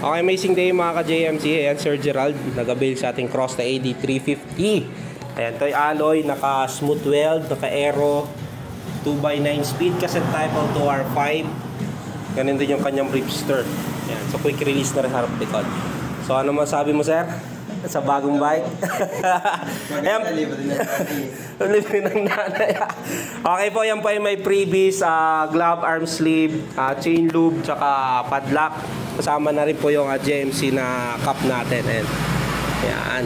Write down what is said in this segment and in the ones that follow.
Okay, amazing day mga ka-JMC. Ayan, Sir Gerald, nag-avail sa ating Crosta AD350. Ayan, toy alloy, naka-smooth weld, naka-aero, 2x9 speed, cassette type of 2R5. Ganun din yung kanyang ripster. Ayan, so quick release na rin harap likod. So ano masabi mo, sir? Sa bagong bike? Ayan, libre ng nanay. Okay po, yan po ay may freebies, glove, arm sleeve, chain lube, tsaka padlock. Kasama na rin po yung JMC na cup natin. Ayan.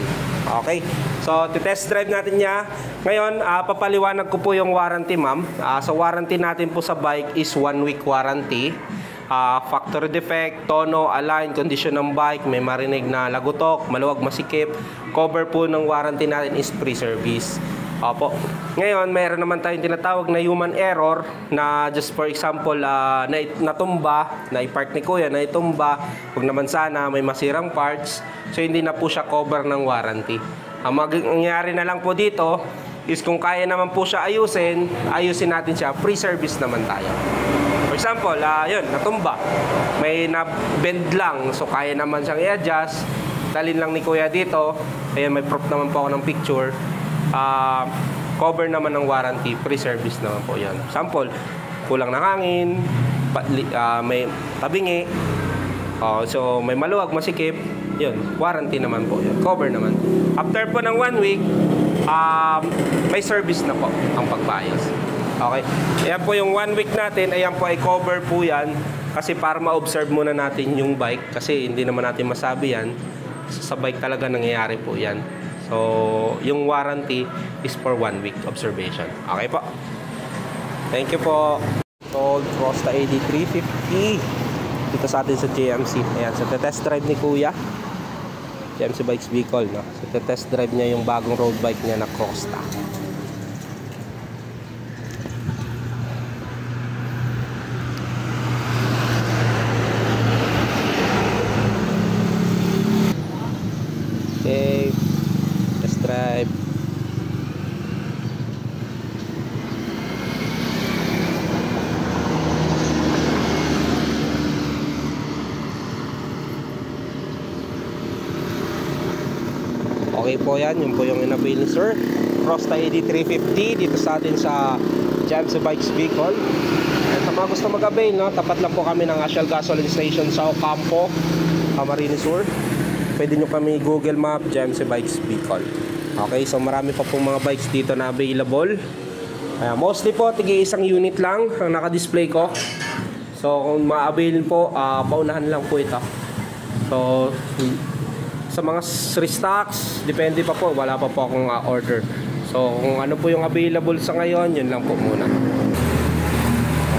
Okay. So, test drive natin niya. Ngayon, papaliwanag ko po yung warranty, ma'am. So, warranty natin po sa bike is 1 week warranty. Factory defect, tono, align, condition ng bike, may marinig na lagutok, maluwag, masikip. Cover po ng warranty natin is free service. Opo. Ngayon, mayroon naman tayong tinatawag na human error na just for example, natumba, na-park ni kuya, na itumba, huwag naman sana, may masirang parts. So, hindi na po siya cover ng warranty. Ang mangyayari na lang po dito is kung kaya naman po siya ayusin natin siya, free service naman tayo. For example, yun, natumba. May na-bend lang, so kaya naman siyang i-adjust. Dalhin lang ni kuya dito. Ayan, may proof naman po ako ng picture. Cover naman ng warranty, free service naman po yan. Sample, kulang ng hangin, may tabingi, so may maluwag, masikip, yun, warranty naman po yun, cover naman. After po ng 1 week, may service na po ang pagpaayos. Okay, ayan po yung 1 week natin, ayan po ay cover po yan, kasi para ma-observe muna natin yung bike, kasi hindi naman natin masabi yan, sa bike talaga nangyayari po yan. So, yung warranty is for 1 week observation. Okay po. Thank you po. So, Crosta AD350 dito sa atin sa JMC. Ayan, so test drive ni Kuya. JMC Bikes Bicol, no? So, test drive niya yung bagong road bike niya na Crosta. Okay. Drive. Okay po yan, yun po yung in-avail ni Sir Crosta AD350 dito sa atin sa JMC Bikes Bicol. At sa mga gusto mag-avail, no, tapat lang po kami ng Shell Gasoline Station sa Ocampo, Camarines Sur. Pwede nyo kami Google Map, JMC Bikes Bicol. Okay, so marami pa pong mga bikes dito na available. Mostly po, tigil isang unit lang ang naka-display ko. So, kung ma-avail po, paunahan lang po ito. So, sa mga restocks, depende pa po. Wala pa po akong order. So, kung ano po yung available sa ngayon, yun lang po muna.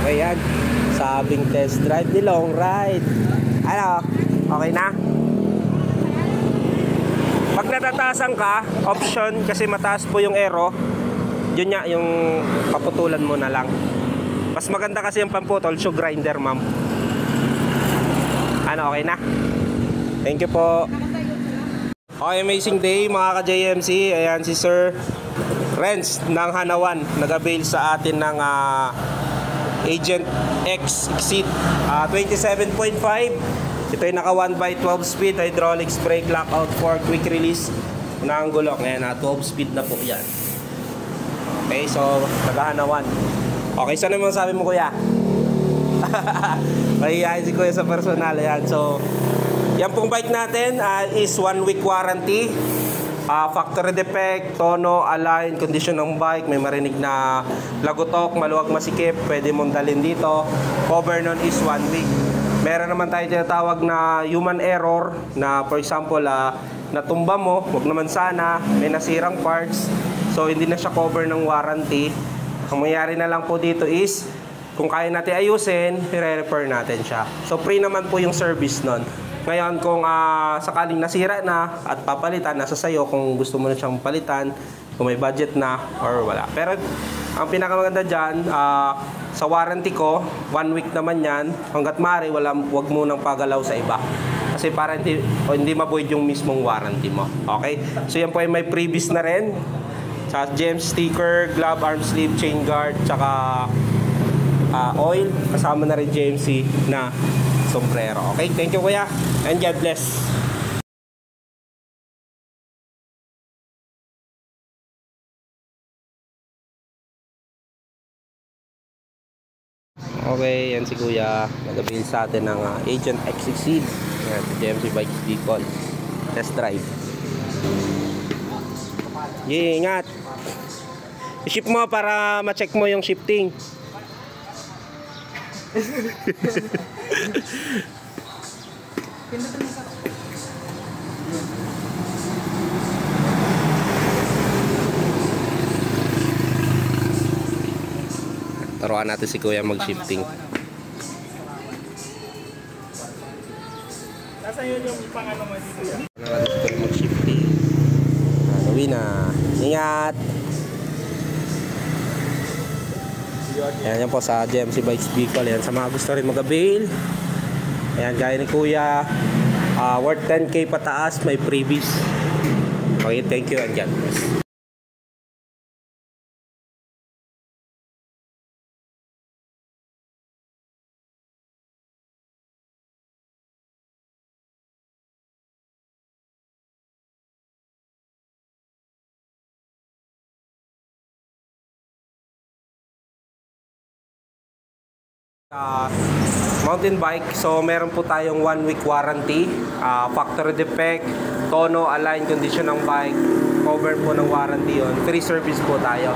Okay, yan. Sabing test drive ni Long Ride. Ano? Okay na? Pag natataasan ka, option, kasi mataas po yung aero, yun nga, yung paputulan mo na lang. Mas maganda kasi yung pamputol, shoe grinder, ma'am. Ano, okay na? Thank you po. Okay, amazing day mga ka-JMC. Ayan si Sir Renz ng Hanawan. Nag-avail sa atin ng Agent X Exceed 27.5. Ito ay naka 1x12 speed, hydraulics, brake, lockout, fork, quick release na ang gulong. Ngayon, 12 speed na po yan. Okay, so nagahanawan. Okay, saan naman sabi mo, kuya? Mahihayin si kuya sa personal. Ayan, so yan pong bike natin is 1 week warranty. Factory defect, tono, align, condition ng bike, may marinig na lagutok, maluwag, masikip, pwede mong dalhin dito. Cover nun is 1 week. Meron naman tayo tinatawag na human error na for example, natumba mo, huwag naman sana, may nasirang parts. So, hindi na siya cover ng warranty. Ang mangyari na lang po dito is, kung kaya natin ayusin, i-repair natin siya. So, free naman po yung service nun. Ngayon, kung sakaling nasira na at papalitan, nasa sayo kung gusto mo na siyang palitan, kung may budget na or wala. Pero, ang pinakamaganda dyan, sa warranty ko, 1 week naman yan. Hanggat maaari, wag mo nang pagalaw sa iba. Kasi para hindi ma-void yung mismong warranty mo. Okay? So yan po ay may previous na rin. Sa gem sticker, glove, arm sleeve, chain guard, tsaka oil, kasama na rin JMC na sombrero. Okay, thank you kuya, and God bless. Okay, yan si kuya, nag-avail sa atin ng Agent X Exceed. Yan, JMC Bikes Bicol. Test drive. Yeah, ingat. I-ship mo para ma-check mo yung shifting. Taruan natin si kuya mag-shifting. Nasaan yun yung pangano mo si kuya? Mag-shifting. Uwi na. Ingat! Ayan, yan po sa JMC Bikes Bicol. Ayan, sa mga gusto rin mag-avail. Ayan, gaya ni kuya, worth 10K pataas, may freebies. Okay, thank you and God bless. Mountain bike, so meron po tayong 1 week warranty, factory defect, tono, align, condition ng bike, cover po ng warranty yon. Free service po tayo.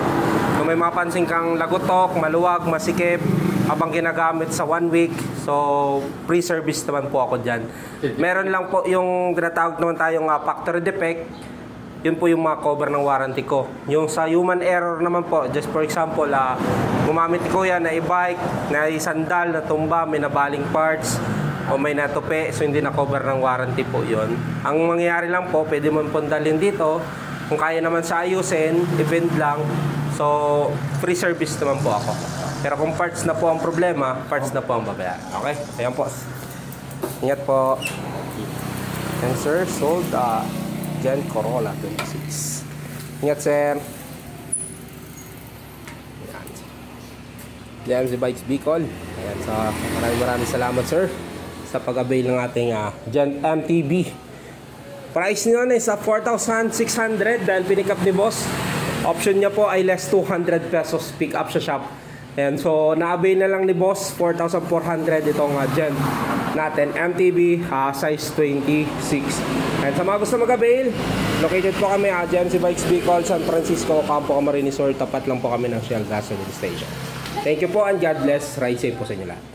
Kung may mapansin kang lagutok, maluwag, masikip habang ginagamit sa 1 week, so free service naman po ako dyan. Meron lang po yung tinatawag naman tayong factory defect. Yun po yung mga cover ng warranty ko. Yung sa human error naman po, just for example, gumamit ko yan na e-bike, na sandal, na tumba, may nabaling parts, o may natupi, so hindi na cover ng warranty po yun. Ang mangyayari lang po, pwede mo pong dalhin dito, kung kaya naman sa ayusin, event lang, so free service naman po ako. Pero kung parts na po ang problema, parts na po ang babayaran. Okay? Ayan po. Ingat po. And sir, sold Gen Corolla 26. Ingat sir. Ayan. JMC Bikes Bicol. Ayan, so maraming salamat sir sa pag-avail ng ating Gen MTB. Price nyo na is 4,600 dahil pinick up ni boss. Option niya po ay less 200 pesos pick up sa shop. Ayan, so na-avail na lang ni boss 4,400 itong Gen natin MTB size 26. And sa mga gusto mag-avail, located po kami JMC Bikes Bicol, San Francisco, Campo Camarines Sur. Tapat lang po kami ng Shell Gasoline Station. Thank you po and God bless. Ride safe po sa inyo lahat.